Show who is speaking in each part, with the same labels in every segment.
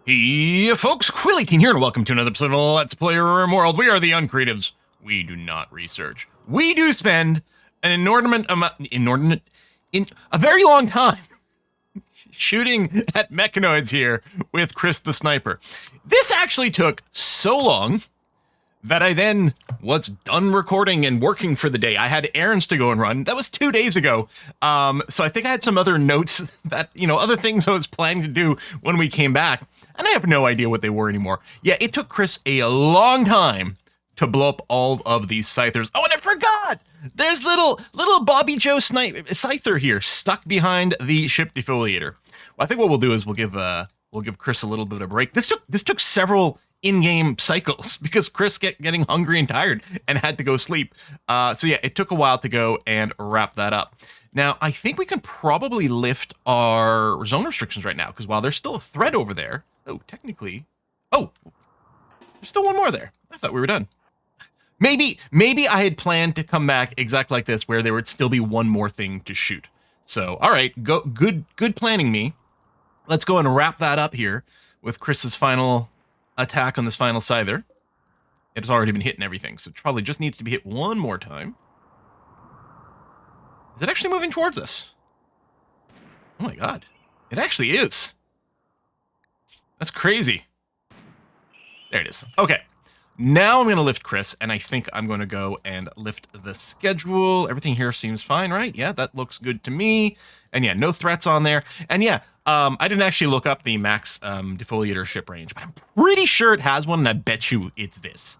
Speaker 1: Hey, folks, Quilly18 here, and welcome to another episode of Let's Play RimWorld. We are the Uncreatives. We do not research. We do spend an in a very long time shooting at mechanoids here with Chris the Sniper. This actually took so long that I then was done recording and working for the day. I had errands to go and run. That was 2 days ago. So I think I had some other notes that, other things I was planning to do when we came back. And I have no idea what they were anymore. Yeah, it took Chris a long time to blow up all of these scythers. Oh, and I forgot! There's little Bobby Joe scyther here stuck behind the ship defoliator. Well, I think what we'll do is we'll give Chris a little bit of a break. This took several in-game cycles because Chris getting hungry and tired and had to go sleep. So yeah, it took a while to go and wrap that up. Now, I think we can probably lift our zone restrictions right now, because while there's still a threat over there, technically, there's still one more there. I thought we were done. Maybe I had planned to come back exactly like this, where there would still be one more thing to shoot. So, all right, good planning me. Let's go and wrap that up here with Chris's final attack on this final scyther. It's already been hit and everything, so it probably just needs to be hit one more time. Is it actually moving towards us? Oh my god. It actually is. That's crazy. There it is. Okay. Now I'm going to lift Chris, and I think I'm going to go and lift the schedule. Everything here seems fine, right? Yeah, that looks good to me. And yeah, no threats on there. And yeah, I didn't actually look up the max defoliator ship range, but I'm pretty sure it has one, and I bet you it's this.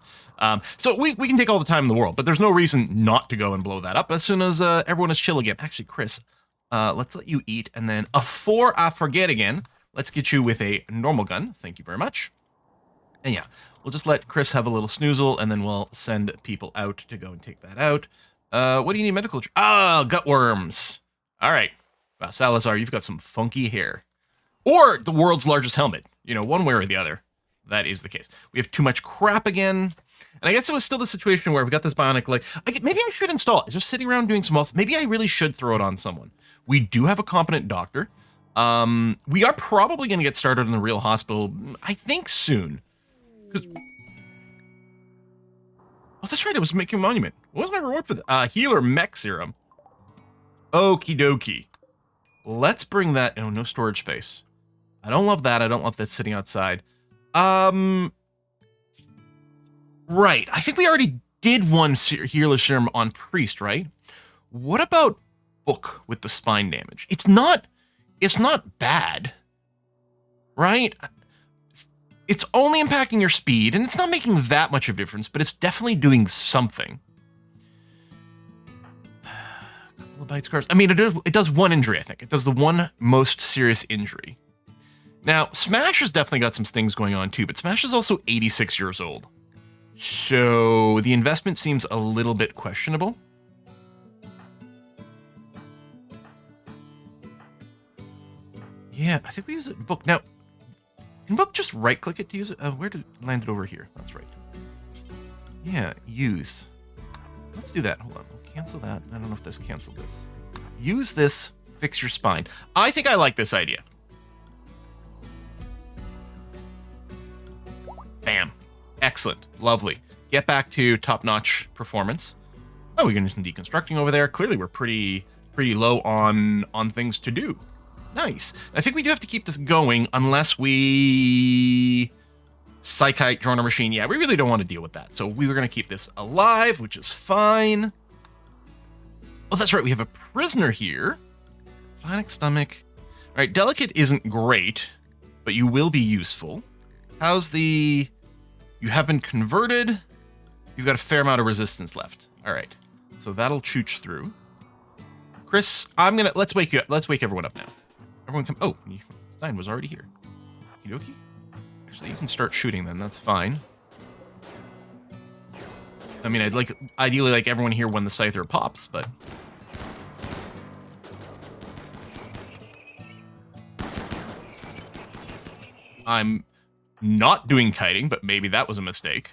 Speaker 1: So we can take all the time in the world, but there's no reason not to go and blow that up as soon as everyone is chill again. Actually, Chris, let's let you eat, and then before I forget again, let's get you with a normal gun. Thank you very much. And yeah, we'll just let Chris have a little snoozle, and then we'll send people out to go and take that out. What do you need medical? Gut worms. All right. Wow, Salazar, you've got some funky hair. Or the world's largest helmet. One way or the other. That is the case. We have too much crap again. And I guess it was still the situation where we've got this bionic leg. Maybe I should install it. Just sitting around doing some health. Maybe I really should throw it on someone. We do have a competent doctor. We are probably going to get started in the real hospital, I think, soon. Oh, that's right. I was making a monument. What was my reward for the healer mech serum? Okie dokie. Let's bring that. Oh, no storage space. I don't love that. I don't love that sitting outside. Right. I think we already did one healer serum on Priest, right? What about Book with the spine damage? It's not bad, right? It's only impacting your speed, and it's not making that much of a difference, but it's definitely doing something. A couple of bite scars. I mean, it does one injury, I think. It does the one most serious injury. Now, Smash has definitely got some things going on too, but Smash is also 86 years old. So the investment seems a little bit questionable. Yeah, I think we use it in Book. Now, can Book just right-click it to use it? Where did it land it over here? That's right. Yeah, use. Let's do that. Hold on. We'll cancel that. I don't know if this canceled this. Use this, fix your spine. I think I like this idea. Bam. Excellent. Lovely. Get back to top-notch performance. Oh, we're going to do some deconstructing over there. Clearly, we're pretty low on things to do. Nice. I think we do have to keep this going unless we psychite drone or machine. Yeah, we really don't want to deal with that. So we were going to keep this alive, which is fine. Oh, that's right. We have a prisoner here. Bionic stomach. All right, delicate isn't great, but you will be useful. How's the... You have been converted. You've got a fair amount of resistance left. All right. So that'll chooch through. Chris, let's wake you up. Let's wake everyone up now. Everyone come. Oh, Stein was already here. Okie dokie. Actually, you can start shooting then. That's fine. I mean, ideally like everyone here when the scyther pops, but... I'm not doing kiting, but maybe that was a mistake.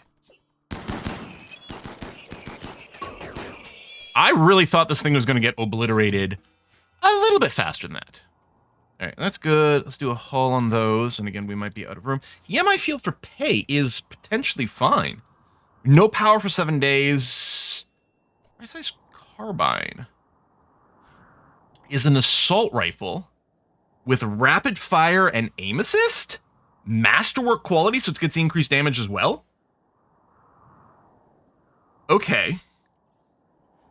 Speaker 1: I really thought this thing was going to get obliterated a little bit faster than that. All right, that's good. Let's do a haul on those. And again, we might be out of room. The EMI field for pay is potentially fine. No power for 7 days. My size carbine is an assault rifle with rapid fire and aim assist. Masterwork quality, so it gets increased damage as well. Okay.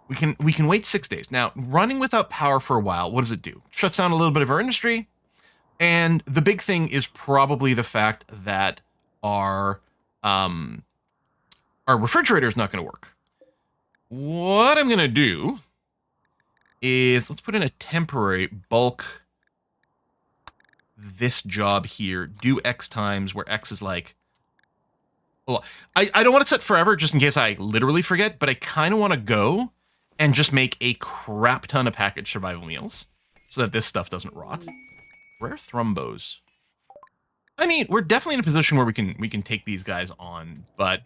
Speaker 1: We can wait 6 days. Now, running without power for a while, what does it do? Shuts down a little bit of our industry. And the big thing is probably the fact that our refrigerator is not going to work. What I'm going to do is let's put in a temporary bulk this job here, do X times, where X is like, well, I don't want to set forever just in case I literally forget, but I kind of want to go and just make a crap ton of packaged survival meals so that this stuff doesn't rot. Rare thrombos. I mean, we're definitely in a position where we can take these guys on, but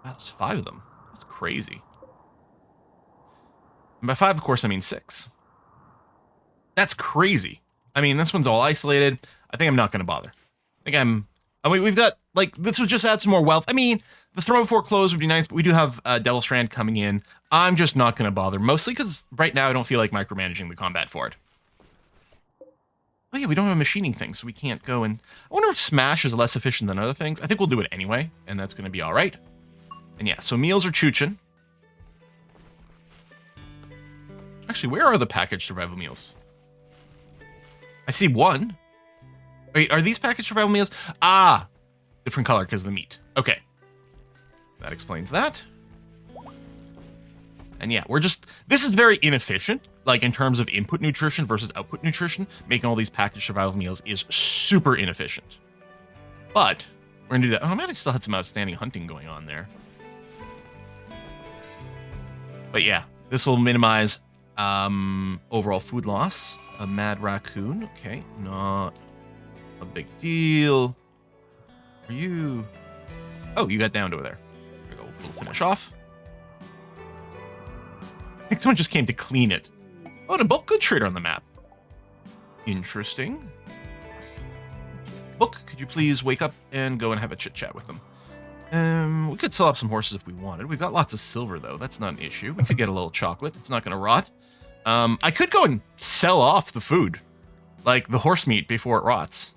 Speaker 1: wow, there's 5 of them. That's crazy. And by 5, of course, I mean 6. That's crazy. I mean, this one's all isolated. I think I'm not going to bother. I mean, we've got, like, this would just add some more wealth. I mean, the throw before close would be nice, but we do have Devil Strand coming in. I'm just not going to bother, mostly because right now I don't feel like micromanaging the combat for it. Oh yeah, we don't have a machining thing, so we can't go and... I wonder if Smash is less efficient than other things. I think we'll do it anyway, and that's going to be all right. And yeah, so meals are chooching. Actually, where are the packaged survival meals? I see one. Wait, are these packaged survival meals? Ah, different color because of the meat. Okay. That explains that. And yeah, this is very inefficient, like in terms of input nutrition versus output nutrition. Making all these packaged survival meals is super inefficient. But we're gonna do that. Oh man, I still had some outstanding hunting going on there. But yeah, this will minimize overall food loss. A mad raccoon. Okay, not a big deal. Are you... Oh, you got downed over there. There we go. We'll finish off. I think someone just came to clean it. Oh, and a bulk goods trader on the map. Interesting. Book, could you please wake up and go and have a chit-chat with them? We could sell off some horses if we wanted. We've got lots of silver, though. That's not an issue. We could get a little chocolate. It's not going to rot. I could go and sell off the food, like the horse meat, before it rots.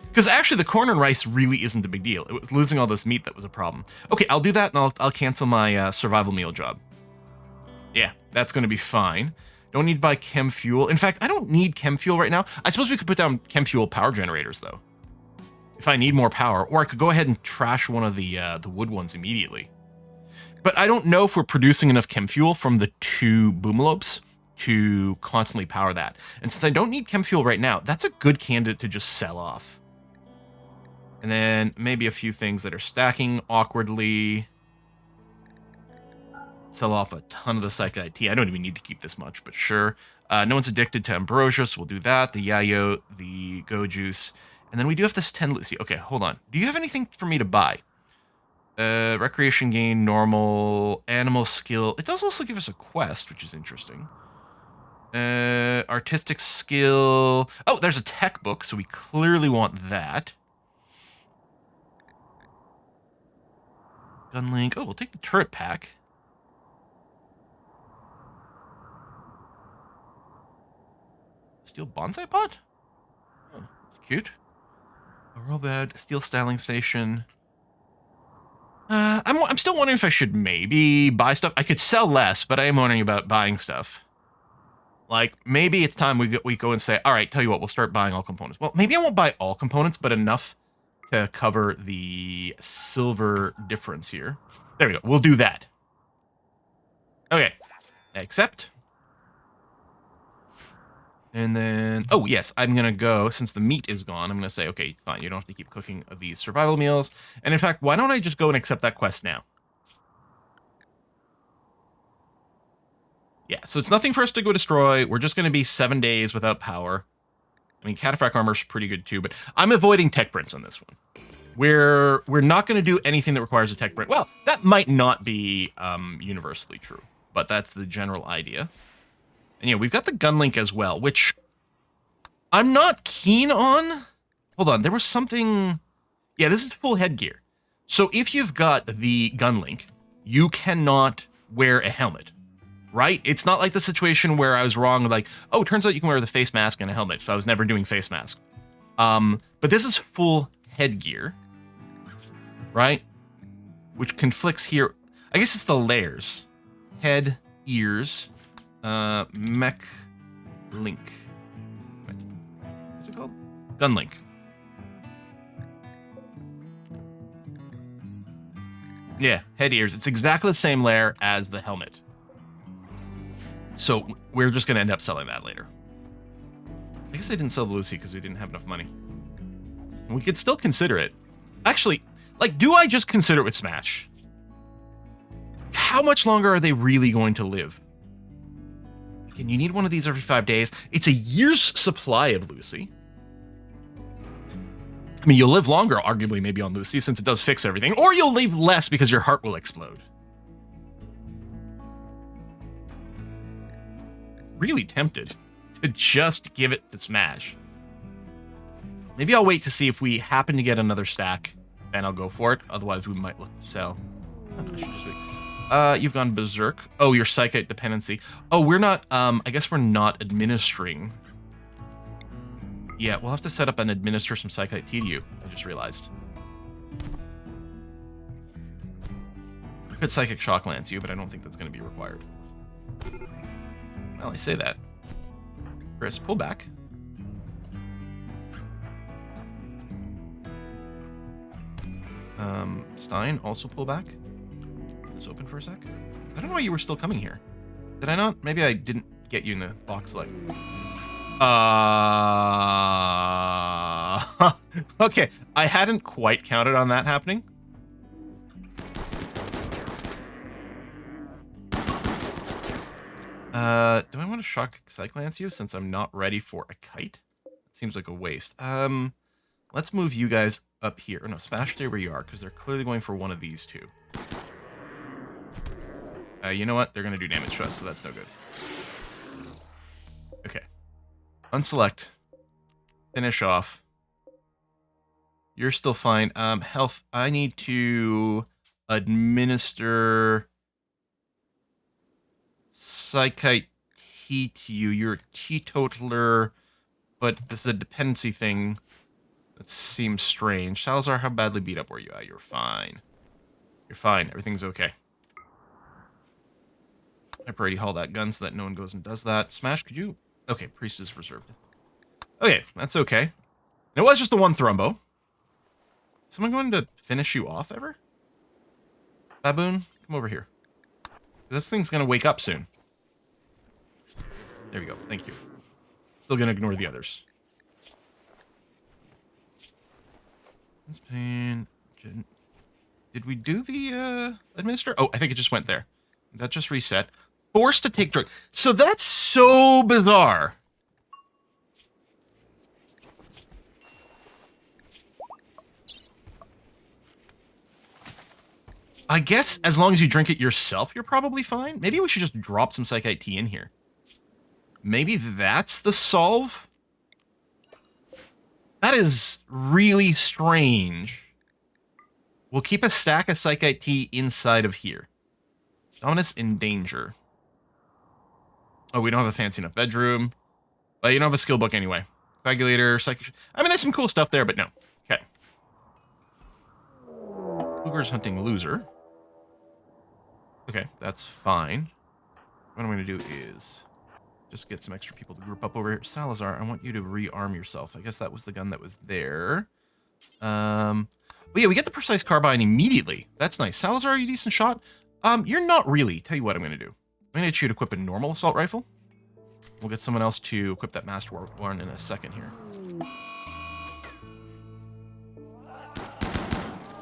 Speaker 1: Because actually, the corn and rice really isn't a big deal. It was losing all this meat that was a problem. Okay, I'll do that, and I'll cancel my survival meal job. Yeah, that's going to be fine. Don't need to buy chem fuel. In fact, I don't need chem fuel right now. I suppose we could put down chem fuel power generators, though, if I need more power. Or I could go ahead and trash one of the wood ones immediately. But I don't know if we're producing enough chem fuel from the 2 boomalopes to constantly power that. And since I don't need chem fuel right now, that's a good candidate to just sell off. And then maybe a few things that are stacking awkwardly. Sell off a ton of the Psychite tea. I don't even need to keep this much, but sure. No one's addicted to ambrosia, so we'll do that. The yayo, the go juice. And then we do have this 10 Lucy. Okay, hold on. Do you have anything for me to buy? Recreation gain, normal, animal skill. It does also give us a quest, which is interesting. Artistic skill. Oh, there's a tech book, so we clearly want that. Gun link. Oh, we'll take the turret pack. Steel bonsai pot? Oh, that's cute. A robot, steel styling station. I'm still wondering if I should maybe buy stuff. I could sell less, but I am wondering about buying stuff. Like, maybe it's time we go and say, all right, tell you what, we'll start buying all components. Well, maybe I won't buy all components, but enough to cover the silver difference here. There we go. We'll do that. Okay. Accept. And then, oh yes, I'm going to go, since the meat is gone, I'm going to say, okay, fine, you don't have to keep cooking these survival meals. And in fact, why don't I just go and accept that quest now? Yeah, so it's nothing for us to go destroy. We're just going to be 7 days without power. I mean, cataphract armor's pretty good too, but I'm avoiding tech prints on this one. We're not going to do anything that requires a tech print. Well, that might not be universally true, but that's the general idea. And yeah, we've got the gun link as well, which I'm not keen on... Hold on, there was something... Yeah, this is full headgear. So if you've got the gun link, you cannot wear a helmet, right? It's not like the situation where I was wrong, like, oh, it turns out you can wear the face mask and a helmet, so I was never doing face mask. But this is full headgear, right? Which conflicts here. I guess it's the layers. Head, ears, mech link. What's it called? Gun link. Yeah, head, ears. It's exactly the same layer as the helmet. So we're just going to end up selling that later. I guess I didn't sell the Lucy because we didn't have enough money. We could still consider it. Actually, like, do I just consider it with Smash? How much longer are they really going to live? Again, you need one of these every 5 days. It's a year's supply of Lucy. I mean, you'll live longer, arguably, maybe on Lucy, since it does fix everything. Or you'll live less because your heart will explode. Really tempted to just give it to Smash. Maybe I'll wait to see if we happen to get another stack, then I'll go for it. Otherwise, we might look to sell. Oh, no, I should just wait. You've gone berserk. Oh, your psychite dependency. Oh, we're not, I guess we're not administering. Yeah, we'll have to set up and administer some psychite tea to you, I just realized. I could psychic shock lance you, but I don't think that's going to be required. Well, I say that. Chris, pull back. Stein, also pull back. Let's open for a sec. I don't know why you were still coming here. Did I not? Maybe I didn't get you in the box like... Okay, I hadn't quite counted on that happening. Do I want to shock Cyclance you since I'm not ready for a kite? Seems like a waste. Let's move you guys up here. Or no, Smash, stay where you are, because they're clearly going for one of these two. You know what? They're going to do damage to us, so that's no good. Okay. Unselect. Finish off. You're still fine. Health, I need to administer Psychite Tea to you. You're a teetotaler, but this is a dependency thing. That seems strange. Salazar, how badly beat up were you? You're fine. You're fine. Everything's okay. I already haul that gun so that no one goes and does that. Smash, could you... Okay, priest is reserved. Okay, that's okay. And it was just the one thrombo. Is someone going to finish you off ever? Baboon, come over here. This thing's going to wake up soon. There we go. Thank you. Still going to ignore the others. Pain. Did we do the administer? Oh, I think it just went there. That just reset. Forced to take drug. So that's so bizarre. I guess as long as you drink it yourself, you're probably fine. Maybe we should just drop some Psychite tea in here. Maybe that's the solve? That is really strange. We'll keep a stack of Psychite tea inside of here. Dominus in danger. Oh, we don't have a fancy enough bedroom. But you don't have a skill book anyway. Coagulator, psychic... I mean, there's some cool stuff there, but no. Okay. Cougar's hunting loser. Okay, that's fine. What I'm going to do is just get some extra people to group up over here. Salazar, I want you to rearm yourself. I guess that was the gun that was there. But yeah, we get the precise carbine immediately. That's nice. Salazar, are you a decent shot? You're not really. Tell you what I'm going to do. I'm going to get you to equip a normal assault rifle. We'll get someone else to equip that master one in a second here.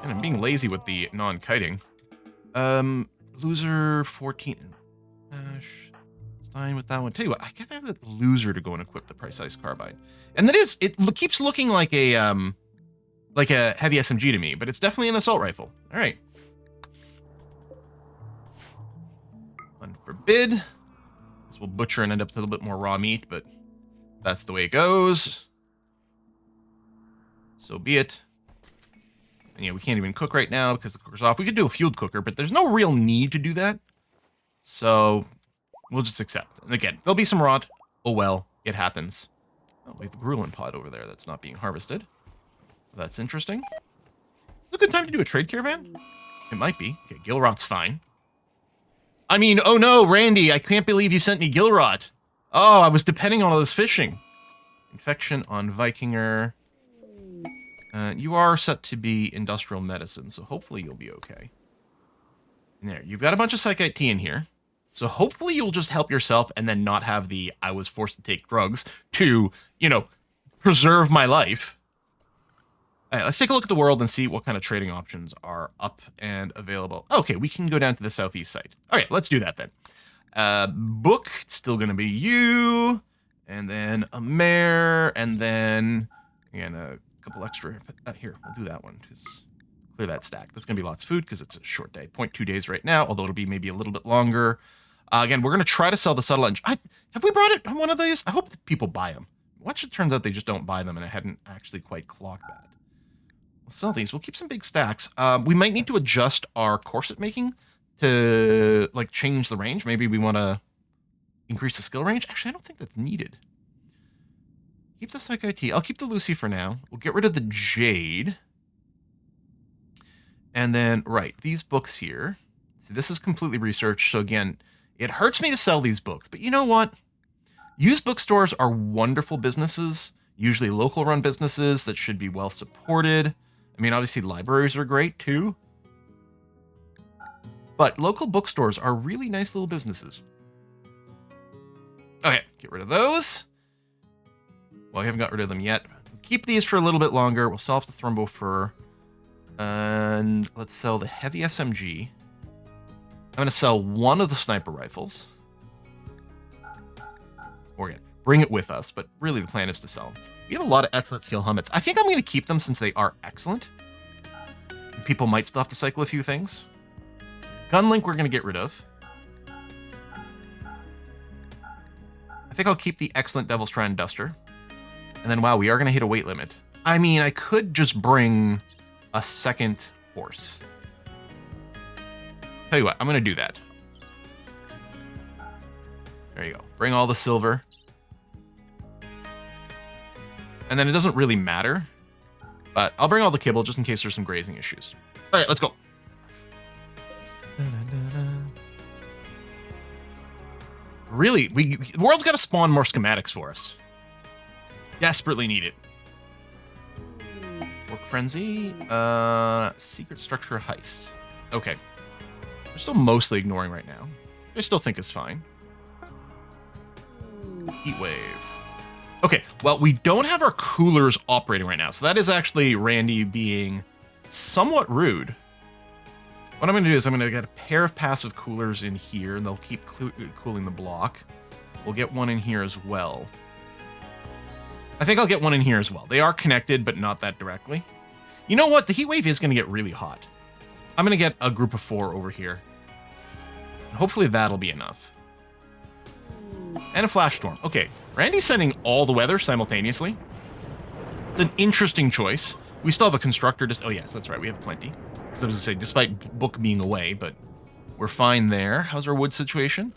Speaker 1: And I'm being lazy with the non-kiting. Loser 14. Stein with that one. Tell you what, I can have that loser to go and equip the precise carbine. And that is, it keeps looking like a heavy SMG to me, but it's definitely an assault rifle. All right. Unforbid. This will butcher and end up with a little bit more raw meat, but That's the way it goes. So be it. And yeah, we can't even cook right now because the cooker's off. We could do a fueled cooker, but there's no real need to do that. So we'll just accept. And again, there'll be some rot. Oh well, it happens. Oh, we have a gruelin pod over there that's not being harvested. That's interesting. It's a good time to do a trade caravan. It might be. Okay, gill rot's fine. I mean, oh no, Randy, I can't believe you sent me gill rot. Oh, I was depending on all this fishing. Infection on Vikinger. You are set to be industrial medicine, so hopefully you'll be okay. And there, you've got a bunch of psychite tea in here. So hopefully you'll just help yourself and then not have the I was forced to take drugs to, you know, preserve my life. All right, let's take a look at the world and see what kind of trading options are up and available. Okay, we can go down to the southeast side. All right, let's do that then. Book, it's still going to be you. And then a mare. And then, again, a couple extra. Here, we'll do that one. Just clear that stack. That's going to be lots of food because it's a short day. 0.2 days right now, although it'll be maybe a little bit longer. Again, we're going to try to sell the subtle engine. Have we brought it on one of these? I hope that people buy them. Watch, it turns out they just don't buy them, and I hadn't actually quite clocked that. We'll sell these. We'll keep some big stacks. We might need to adjust our corset making to, like, change the range. Maybe we want to increase the skill range. Actually, I don't think that's needed. Keep the Psych IT. I'll keep the Lucy for now. We'll get rid of the Jade. And then, right, these books here. See, this is completely researched. So again, it hurts me to sell these books. But you know what? Used bookstores are wonderful businesses. Usually local run businesses that should be well supported. I mean, obviously libraries are great too. But local bookstores are really nice little businesses. Okay, get rid of those. Well, we haven't got rid of them yet. Keep these for a little bit longer. We'll sell off the Thrumbo fur. And let's sell the heavy SMG. I'm going to sell one of the sniper rifles. Or again, bring it with us, but really the plan is to sell them. We have a lot of excellent steel helmets. I think I'm going to keep them since they are excellent. People might still have to cycle a few things. Gunlink we're going to get rid of. I think I'll keep the excellent Devil's Strand Duster. And then, wow, we are going to hit a weight limit. I mean, I could just bring a second horse. Tell you what, I'm going to do that. There you go. Bring all the silver. And then it doesn't really matter. But I'll bring all the kibble just in case there's some grazing issues. All right, let's go. Really, the world's got to spawn more schematics for us. Desperately need it. Work Frenzy. Secret Structure Heist. Okay. We're still mostly ignoring right now. I still think it's fine. Heat Wave. Okay, well, we don't have our coolers operating right now, so that is actually Randy being somewhat rude. What I'm going to do is I'm going to get a pair of passive coolers in here, and they'll keep cooling the block. We'll get one in here as well. I think I'll get one in here as well. They are connected, but not that directly. You know what? The heat wave is going to get really hot. I'm going to get a group of 4 over here. Hopefully that'll be enough. And a flash storm. Okay, Randy's sending all the weather simultaneously. It's an interesting choice. We still have a constructor. Oh, yes, that's right. We have plenty. Because I was going to say, despite Book being away, but we're fine there. How's our wood situation?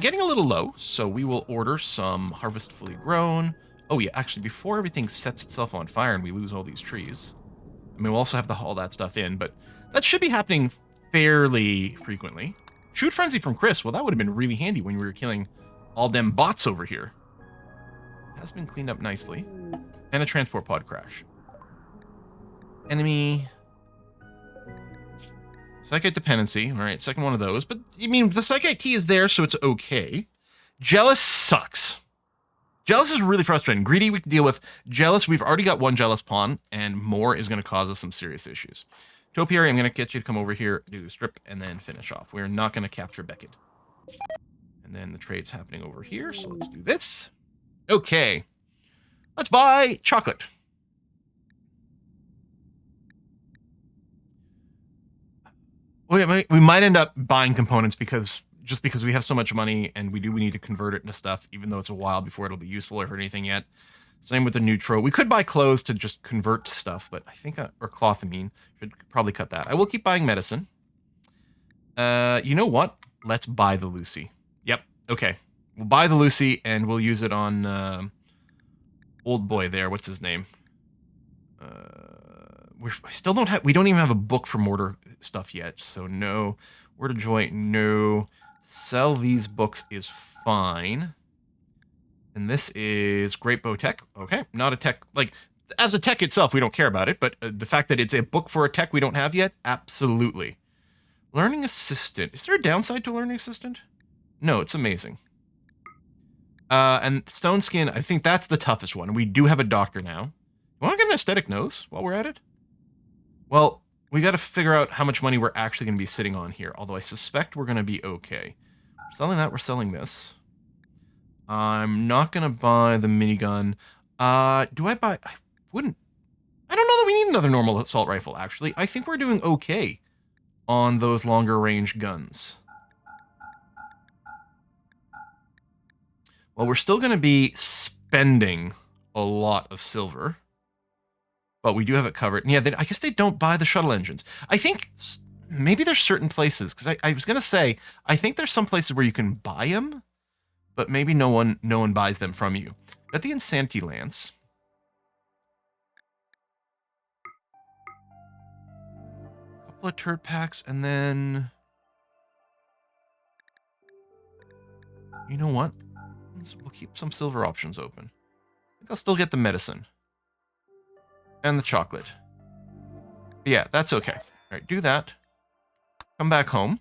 Speaker 1: Getting a little low, so we will order some Harvest Fully Grown. Oh, yeah, actually, before everything sets itself on fire and we lose all these trees. I mean, we'll also have to haul that stuff in, but that should be happening fairly frequently. Shoot Frenzy from Chris. Well, that would have been really handy when we were killing all them bots over here. It has been cleaned up nicely. And a transport pod crash. Enemy. Psychite dependency. All right, second one of those. But, I mean, the Psychite T is there, so it's okay. Jealous sucks. Jealous is really frustrating. Greedy we can deal with. Jealous, we've already got one Jealous pawn, and more is going to cause us some serious issues. Topiary, I'm going to get you to come over here, do the strip, and then finish off. We're not going to capture Beckett. And then the trade's happening over here, so let's do this. Okay. Let's buy chocolate. We might end up buying components because just because we have so much money and we need to convert it into stuff, even though it's a while before it'll be useful or for anything yet. Same with the neutral. We could buy clothes to just convert to stuff, but I think, or cloth, I mean, should probably cut that. I will keep buying medicine. You know what? Let's buy the Lucy. Yep. Okay. We'll buy the Lucy and we'll use it on old boy there. What's his name? We still don't have. We don't even have a book for mortar stuff yet. So no. Word of Joy. No. Sell these books is fine. And this is Great Bow Tech. Okay. Not a tech. Like, as a tech itself, we don't care about it. But the fact that it's a book for a tech we don't have yet, absolutely. Learning Assistant. Is there a downside to Learning Assistant? No, it's amazing. And Stone Skin, I think that's the toughest one. We do have a doctor now. You want to get an aesthetic nose while we're at it? Well, we got to figure out how much money we're actually going to be sitting on here. Although I suspect we're going to be okay. We're selling that. We're selling this. I'm not going to buy the minigun. Do I buy... I wouldn't... I don't know that we need another normal assault rifle, actually. I think we're doing okay on those longer range guns. Well, we're still going to be spending a lot of silver. But we do have it covered. And yeah, I guess they don't buy the shuttle engines. I think maybe there's certain places, because I was going to say, I think there's some places where you can buy them, but maybe no one buys them from you. Got the Insanity Lance. Couple of turd packs, and then... You know what? We'll keep some silver options open. I think I'll still get the medicine. And the chocolate. Yeah, that's okay. All right, do that. Come back home.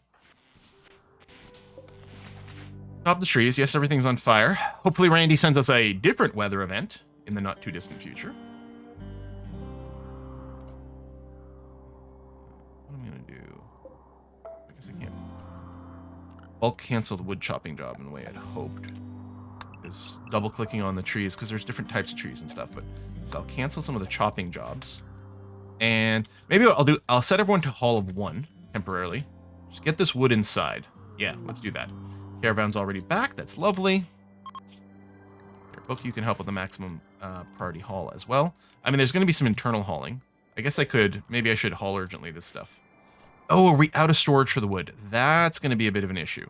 Speaker 1: Stop the trees. Yes, everything's on fire. Hopefully Randy sends us a different weather event in the not-too-distant future. What am I going to do? I guess I can't. Bulk cancel the wood chopping job in the way I'd hoped. Is double-clicking on the trees, because there's different types of trees and stuff, but so I'll cancel some of the chopping jobs. And maybe I'll set everyone to Hall of One temporarily. Just get this wood inside. Yeah, let's do that. Caravan's already back. That's lovely. Your book, you can help with the maximum priority haul as well. I mean, there's going to be some internal hauling. I guess maybe I should haul urgently this stuff. Oh, are we out of storage for the wood? That's going to be a bit of an issue.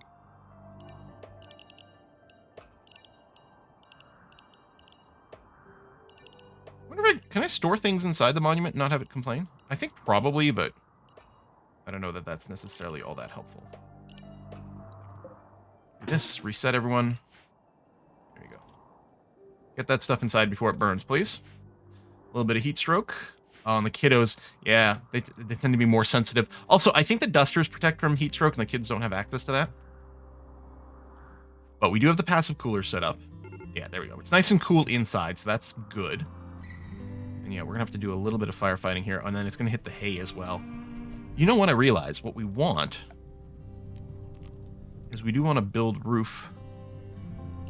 Speaker 1: Can I store things inside the monument and not have it complain? I think probably, but I don't know that that's necessarily all that helpful. Do this, reset everyone. There you go. Get that stuff inside before it burns, please. A little bit of heat stroke. On the kiddos, yeah, they tend to be more sensitive. Also, I think the dusters protect from heat stroke and the kids don't have access to that. But we do have the passive cooler set up. Yeah, there we go. It's nice and cool inside, so that's good. And yeah, we're going to have to do a little bit of firefighting here, and then it's going to hit the hay as well. You know what I realize? What we want is we do want to build roof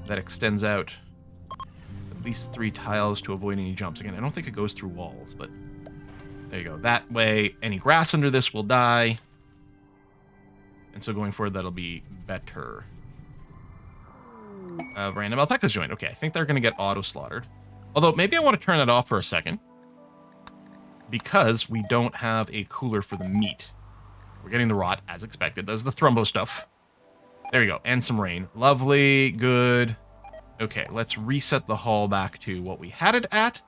Speaker 1: that extends out at least 3 tiles to avoid any jumps. Again, I don't think it goes through walls, but there you go. That way, any grass under this will die. And so going forward, that'll be better. Random alpacas joined. Okay, I think they're going to get auto-slaughtered. Although, maybe I want to turn that off for a second. Because we don't have a cooler for the meat. We're getting the rot, as expected. There's the thrombo stuff. There we go. And some rain. Lovely. Good. Okay, let's reset the haul back to what we had it at.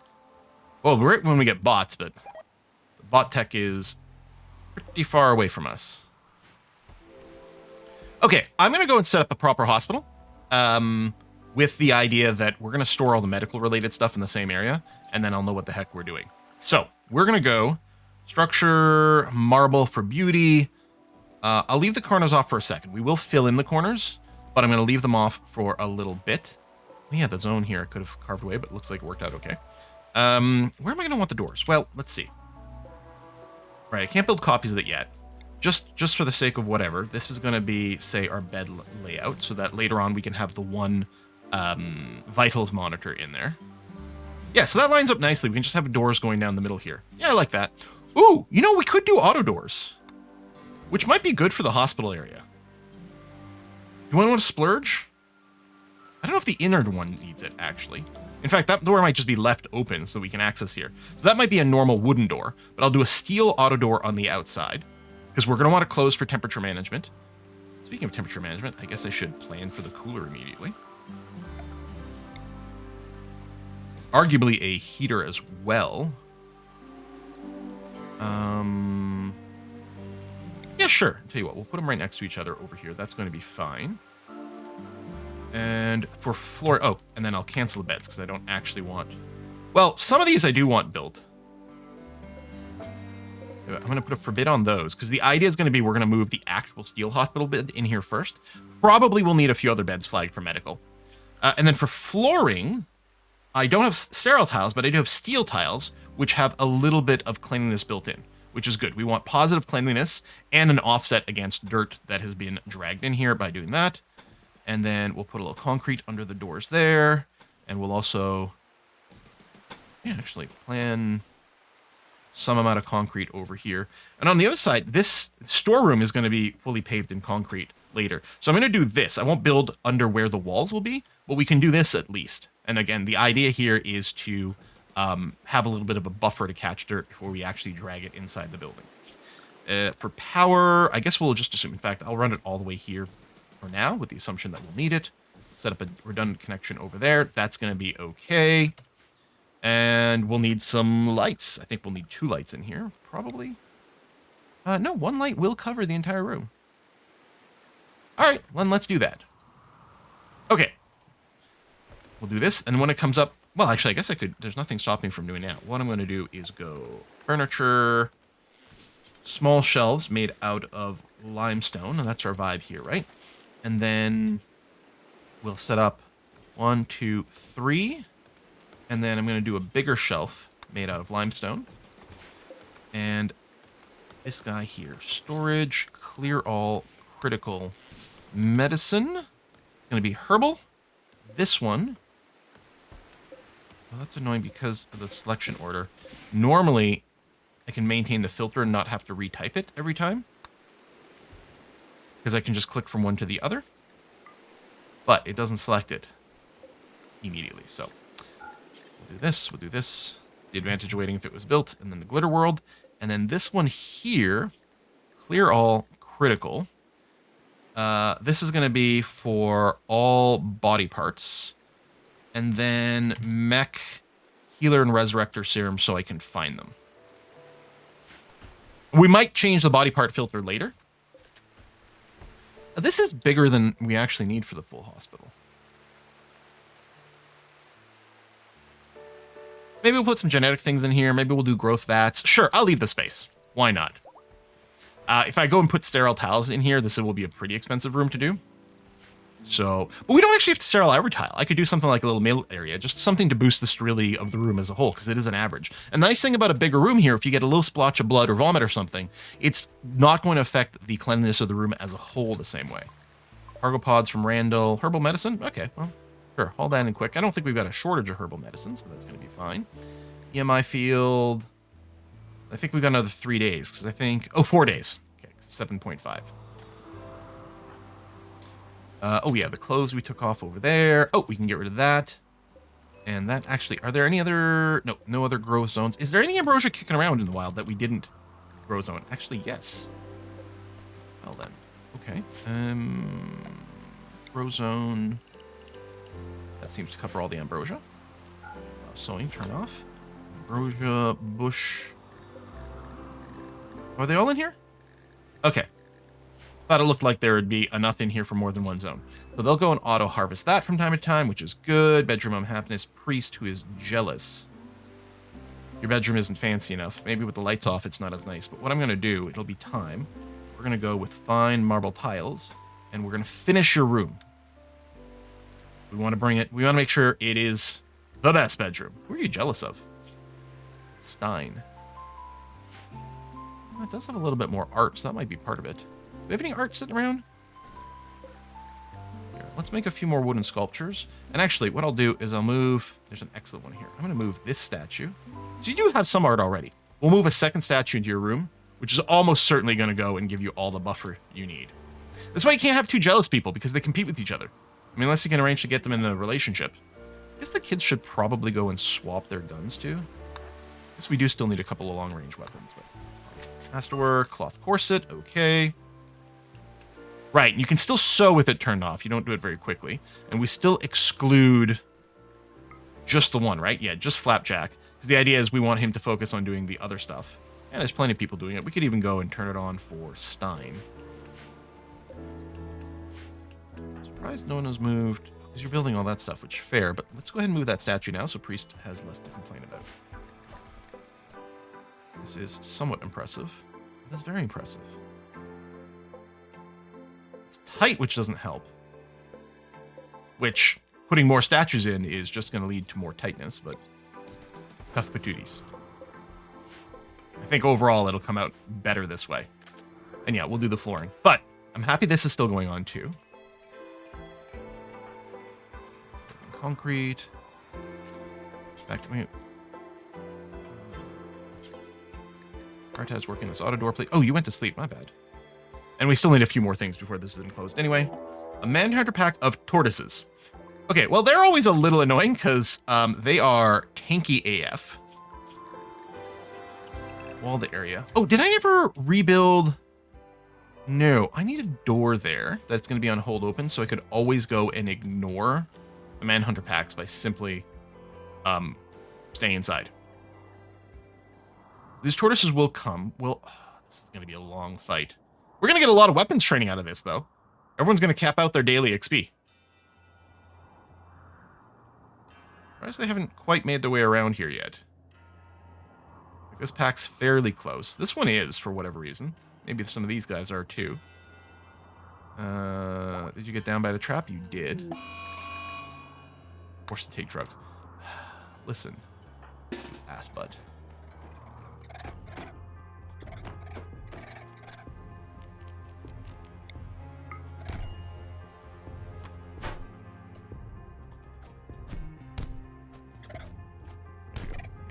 Speaker 1: Well, we're when we get bots, but the bot tech is pretty far away from us. Okay, I'm going to go and set up a proper hospital. With the idea that we're going to store all the medical-related stuff in the same area, and then I'll know what the heck we're doing. So, we're going to go structure, marble for beauty. I'll leave the corners off for a second. We will fill in the corners, but I'm going to leave them off for a little bit. Yeah, the zone here I could have carved away, but it looks like it worked out okay. Where am I going to want the doors? Well, let's see. Right, I can't build copies of it yet. Just for the sake of whatever, this is going to be, say, our bed layout, so that later on we can have the one vitals monitor in there. Yeah, so that lines up nicely. We can just have doors going down the middle here. Yeah, I like that. Ooh, you know, we could do auto doors, which might be good for the hospital area. Do I want to splurge? I don't know if the inner one needs it, actually. In fact, that door might just be left open so we can access here. So that might be a normal wooden door, but I'll do a steel auto door on the outside because we're going to want to close for temperature management. Speaking of temperature management, I guess I should plan for the cooler immediately. Arguably a heater as well. Yeah, sure. I'll tell you what, we'll put them right next to each other over here. That's going to be fine. And for floor... Oh, and then I'll cancel the beds because I don't actually want... Well, some of these I do want built. I'm going to put a forbid on those because the idea is going to be we're going to move the actual steel hospital bed in here first. Probably we'll need a few other beds flagged for medical. And then for flooring, I don't have sterile tiles, but I do have steel tiles, which have a little bit of cleanliness built in, which is good. We want positive cleanliness and an offset against dirt that has been dragged in here by doing that. And then we'll put a little concrete under the doors there. And we'll also, actually plan some amount of concrete over here. And on the other side, this storeroom is going to be fully paved in concrete later. So I'm going to do this. I won't build under where the walls will be, but we can do this at least. And again, the idea here is to have a little bit of a buffer to catch dirt before we actually drag it inside the building. For power, I guess we'll just assume, in fact, I'll run it all the way here for now with the assumption that we'll need it. Set up a redundant connection over there. That's going to be okay. And we'll need some lights. I think we'll need 2 lights in here, probably. No, 1 light will cover the entire room. All right, then let's do that. Okay. We'll do this, and when it comes up... Well, actually, I guess I could... There's nothing stopping me from doing that. What I'm going to do is go furniture, small shelves made out of limestone, and that's our vibe here, right? And then we'll set up 1, 2, 3... And then I'm going to do a bigger shelf made out of limestone. And this guy here, storage, clear all, critical, medicine. It's going to be herbal. This one, well, that's annoying because of the selection order. Normally, I can maintain the filter and not have to retype it every time, because I can just click from one to the other. But it doesn't select it immediately, so... We'll do this, we'll do this. The advantage of waiting if it was built, and then the glitter world. And then this one here, clear all, critical. This is going to be for all body parts. And then mech, healer, and resurrector serum so I can find them. We might change the body part filter later. This is bigger than we actually need for the full hospital. Maybe we'll put some genetic things in here. Maybe we'll do growth vats. Sure, I'll leave the space. Why not? If I go and put sterile tiles in here, this will be a pretty expensive room to do. So, but we don't actually have to sterile every tile. I could do something like a little mail area, just something to boost the sterility of the room as a whole, because it is an average. And the nice thing about a bigger room here, if you get a little splotch of blood or vomit or something, it's not going to affect the cleanliness of the room as a whole the same way. Cargo pods from Randall. Herbal medicine? Okay, well. Sure, haul that in quick. I don't think we've got a shortage of herbal medicines, but that's going to be fine. EMI field. I think we've got another 3 days, because I think... Oh, 4 days. Okay, 7.5. Oh, yeah, the clothes we took off over there. Oh, we can get rid of that. And that actually... Are there any other... No, no other growth zones. Is there any ambrosia kicking around in the wild that we didn't grow zone? Actually, yes. Well, then. Okay. Grow zone... That seems to cover all the ambrosia. Sewing, turn off. Ambrosia, bush. Are they all in here? Okay. Thought it looked like there would be enough in here for more than one zone. So they'll go and auto-harvest that from time to time, which is good. Bedroom unhappiness, priest who is jealous. Your bedroom isn't fancy enough. Maybe with the lights off, it's not as nice. But what I'm going to do, it'll be time. We're going to go with fine marble tiles, and we're going to finish your room. We want to bring it. We want to make sure it is the best bedroom. Who are you jealous of? Stein. It does have a little bit more art, so that might be part of it. Do we have any art sitting around? Here, let's make a few more wooden sculptures. And actually, what I'll do is I'll move... There's an excellent one here. I'm going to move this statue. So you do have some art already. We'll move a second statue into your room, which is almost certainly going to go and give you all the buffer you need. That's why you can't have two jealous people, because they compete with each other. I mean, unless you can arrange to get them in a relationship. I guess the kids should probably go and swap their guns too. I guess we do still need a couple of long-range weapons, but masterwork, cloth corset, okay. Right, you can still sew with it turned off. You don't do it very quickly. And we still exclude just the one, right? Yeah, just Flapjack. Because the idea is we want him to focus on doing the other stuff. And there's plenty of people doing it. We could even go and turn it on for Stein. Surprised no one has moved. Because you're building all that stuff, which is fair. But let's go ahead and move that statue now so Priest has less to complain about. This is somewhat impressive. That's very impressive. It's tight, which doesn't help. Which, putting more statues in is just going to lead to more tightness, but tough patooties. I think overall it'll come out better this way. And yeah, we'll do the flooring. But I'm happy this is still going on too. Concrete. Back to me. Artaz working this auto door, please. Oh, you went to sleep. My bad. And we still need a few more things before this is enclosed. Anyway, a Manhunter pack of tortoises. Okay, well, they're always a little annoying because they are tanky AF. Wall the area. Oh, did I ever rebuild? No, I need a door there that's going to be on hold open so I could always go and ignore the Manhunter packs by simply staying inside. These tortoises will come. Well, this is going to be a long fight. We're going to get a lot of weapons training out of this, though. Everyone's going to cap out their daily XP. Whereas they haven't quite made their way around here yet. Like this pack's fairly close. This one is, for whatever reason. Maybe some of these guys are, too. Did you get down by the trap? You did. Forced to take drugs. Listen, you ass butt.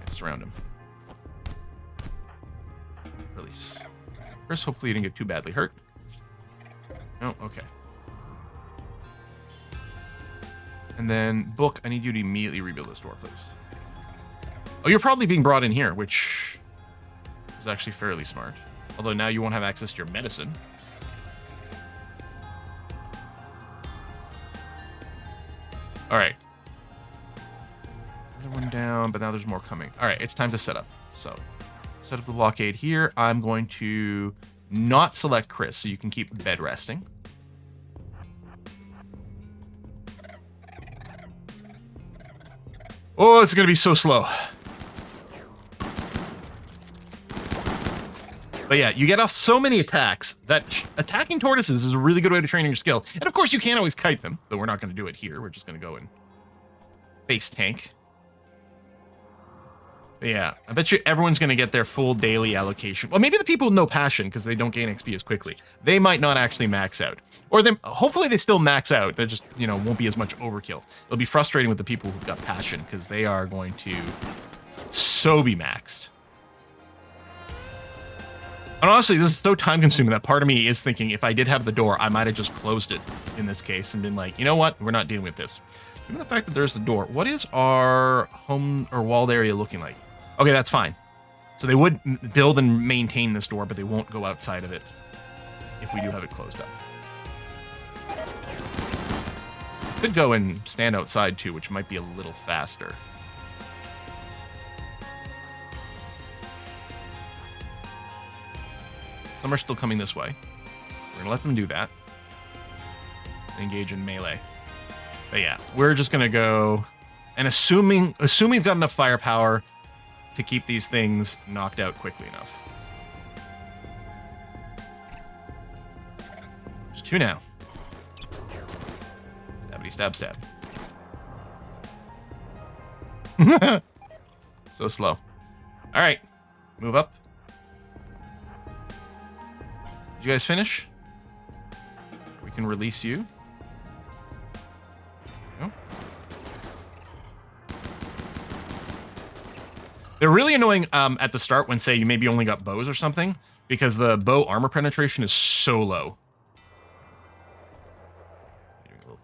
Speaker 1: Surround him. Release. Chris, hopefully you didn't get too badly hurt. No, okay. And then, Book, I need you to immediately rebuild this door, please. Oh, you're probably being brought in here, which is actually fairly smart. Although now you won't have access to your medicine. All right. Another one down, but now there's more coming. All right, it's time to set up. So, set up the blockade here. I'm going to not select Chris, so you can keep bed resting. Oh, it's going to be so slow. But yeah, you get off so many attacks that attacking tortoises is a really good way to train your skill. And of course, you can always kite them, though we're not going to do it here. We're just going to go and base tank. But yeah, I bet you everyone's going to get their full daily allocation. Well, maybe the people with no passion, because they don't gain XP as quickly. They might not actually max out. Or hopefully they still max out. They just, won't be as much overkill. It'll be frustrating with the people who've got passion, because they are going to so be maxed. And honestly, this is so time-consuming that part of me is thinking if I did have the door, I might have just closed it in this case and been like, you know what? We're not dealing with this. Given the fact that there's the door, what is our home or walled area looking like? Okay, that's fine. So they would build and maintain this door, but they won't go outside of it if we do have it closed up. Could go and stand outside too, which might be a little faster. Some are still coming this way. We're gonna let them do that. Engage in melee. But yeah, we're just gonna go and assume we've got enough firepower to keep these things knocked out quickly enough. There's two now. Stabby stab stab. So slow. All right, move up. Did you guys finish? We can release you. No. They're really annoying at the start when, say, you maybe only got bows or something, because the bow armor penetration is so low.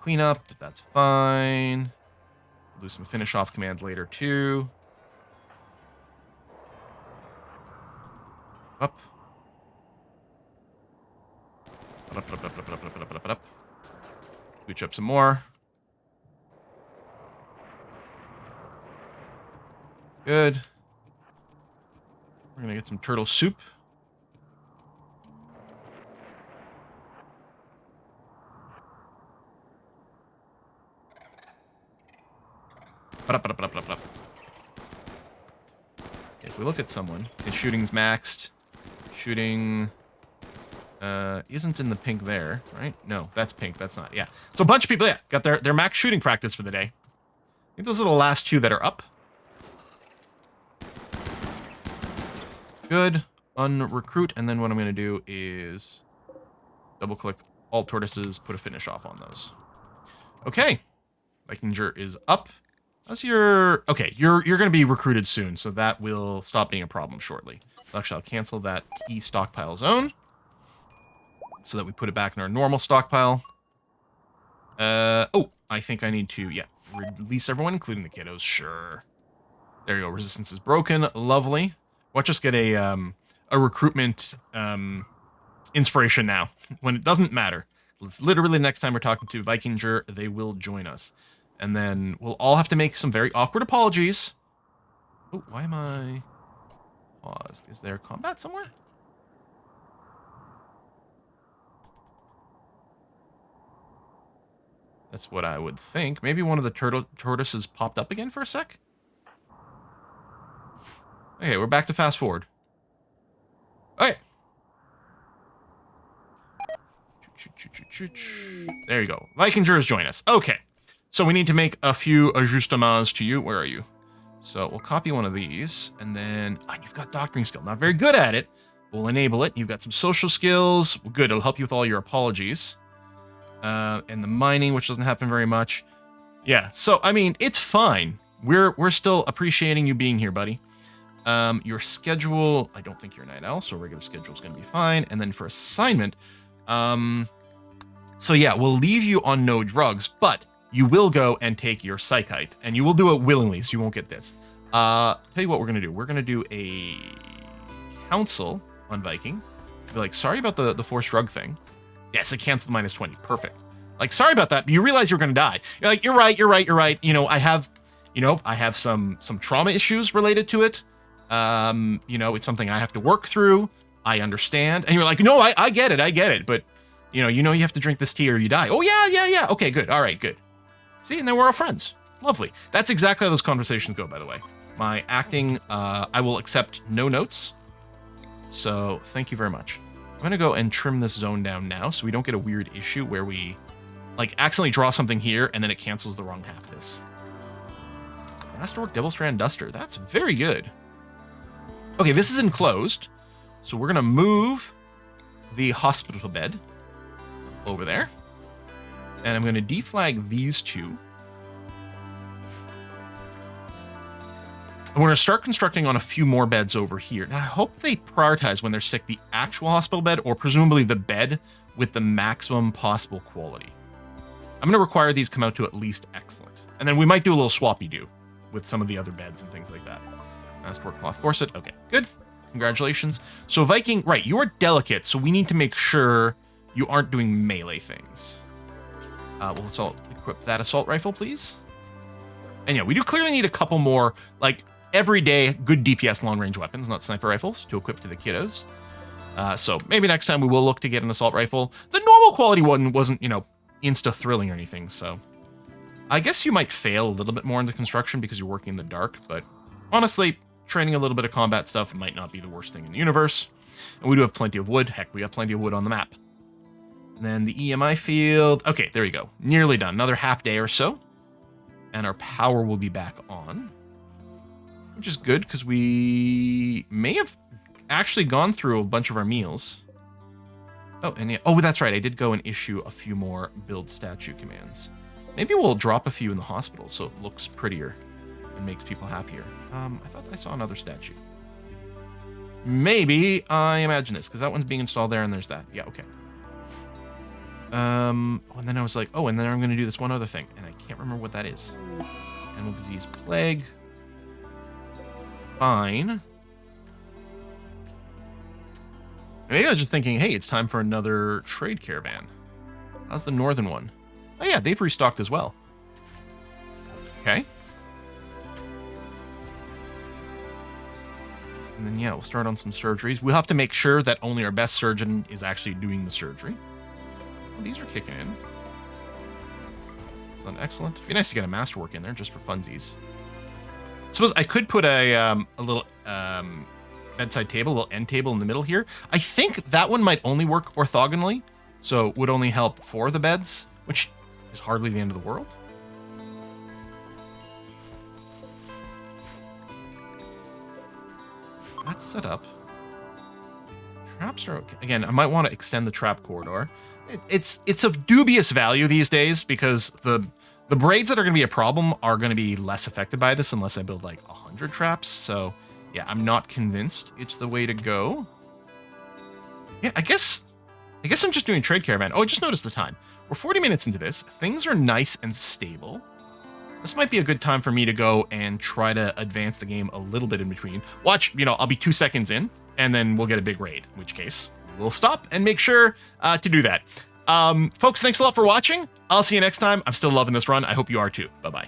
Speaker 1: cleanup, but that's fine. We'll do some finish off commands later too. Up. Up. Scooch up some more. Good. We're gonna get some turtle soup. If we look at someone, his shooting's maxed. Shooting isn't in the pink there, right? No, that's pink. That's not. Yeah. So a bunch of people, yeah, got their max shooting practice for the day. I think those are the last two that are up. Good. Unrecruit, and then what I'm going to do is double-click all tortoises, put a finish off on those. Okay. Vikinger is up. How's your... Okay, you're going to be recruited soon, so that will stop being a problem shortly. Actually, I'll cancel that key stockpile zone so that we put it back in our normal stockpile. Oh, I think I need to, yeah, release everyone, including the kiddos. Sure. There you go. Resistance is broken. Lovely. Watch us get a recruitment inspiration now, when it doesn't matter. It's literally the next time we're talking to Vikinger, they will join us. And then we'll all have to make some very awkward apologies. Oh, why am I paused? Is there combat somewhere? That's what I would think. Maybe one of the tortoises popped up again for a sec? Okay, we're back to fast forward. Okay. There you go. Vikingers join us. Okay. So we need to make a few ajustements to you. Where are you? So we'll copy one of these, and then you've got doctoring skill. Not very good at it. We'll enable it. You've got some social skills. Good. It'll help you with all your apologies. And the mining, which doesn't happen very much. Yeah. So I mean, it's fine. We're still appreciating you being here, buddy. Your schedule, I don't think you're a night owl, so regular schedule is going to be fine. And then for assignment, so yeah, we'll leave you on no drugs, but you will go and take your psychite, and you will do it willingly, so you won't get this. Tell you what we're going to do. We're going to do a council on Viking. Be like, sorry about the forced drug thing. Yes, it canceled -20. Perfect. Like, sorry about that, but you realize you're going to die. You're like, you're right. You know, I have some trauma issues related to it. You know, it's something I have to work through. I understand. And you're like, no, I get it. But, you have to drink this tea or you die. Oh, yeah. Okay, good. All right, good. See, and then we're all friends. Lovely. That's exactly how those conversations go, by the way. My acting, I will accept no notes. So thank you very much. I'm going to go and trim this zone down now so we don't get a weird issue where we, like, accidentally draw something here and then it cancels the wrong half of this. Masterwork Devil Strand Duster. That's very good. Okay, this is enclosed. So we're going to move the hospital bed over there. And I'm going to deflag these two. And we're going to start constructing on a few more beds over here. Now, I hope they prioritize when they're sick the actual hospital bed or presumably the bed with the maximum possible quality. I'm going to require these come out to at least excellent. And then we might do a little swappy-do with some of the other beds and things like that. Masterwork Cloth Corset. Okay, good. Congratulations. So Viking, right, you are delicate, so we need to make sure you aren't doing melee things. We'll equip that assault rifle, please. And yeah, we do clearly need a couple more, like, everyday good DPS long-range weapons, not sniper rifles, to equip to the kiddos. So maybe next time we will look to get an assault rifle. The normal quality one wasn't, insta-thrilling or anything, so... I guess you might fail a little bit more in the construction because you're working in the dark, but honestly, training a little bit of combat stuff might not be the worst thing in the universe. And we do have plenty of wood. Heck, we got plenty of wood on the map. And then the EMI field. Okay, there you go. Nearly done. Another half day or so. And our power will be back on. Which is good, because we may have actually gone through a bunch of our meals. Oh, and yeah, that's right. I did go and issue a few more build statue commands. Maybe we'll drop a few in the hospital so it looks prettier and makes people happier. I thought I saw another statue. Maybe I imagine this, because that one's being installed there and there's that. Yeah, okay. And then I was like, oh, and then I'm going to do this one other thing, and I can't remember what that is. Animal disease, plague. Fine. Maybe I was just thinking, hey, it's time for another trade caravan. How's the northern one? Oh yeah, they've restocked as well. Okay. And then, yeah, we'll start on some surgeries. We'll have to make sure that only our best surgeon is actually doing the surgery. Oh, these are kicking in. Excellent. It'd be nice to get a masterwork in there just for funsies. Suppose I could put a little bedside table, a little end table in the middle here. I think that one might only work orthogonally, so would only help for the beds, which is hardly the end of the world. That's set up. Traps are okay. Again, I might want to extend the trap corridor. It's of dubious value these days because the braids that are going to be a problem are going to be less affected by this unless I build like 100 traps. So yeah, I'm not convinced it's the way to go. Yeah, I guess I'm just doing trade caravan. Oh, I just noticed the time. We're 40 minutes into this. Things are nice and stable. This might be a good time for me to go and try to advance the game a little bit in between. Watch, I'll be 2 seconds in and then we'll get a big raid, in which case we'll stop and make sure to do that. Folks, thanks a lot for watching. I'll see you next time. I'm still loving this run. I hope you are too. Bye-bye.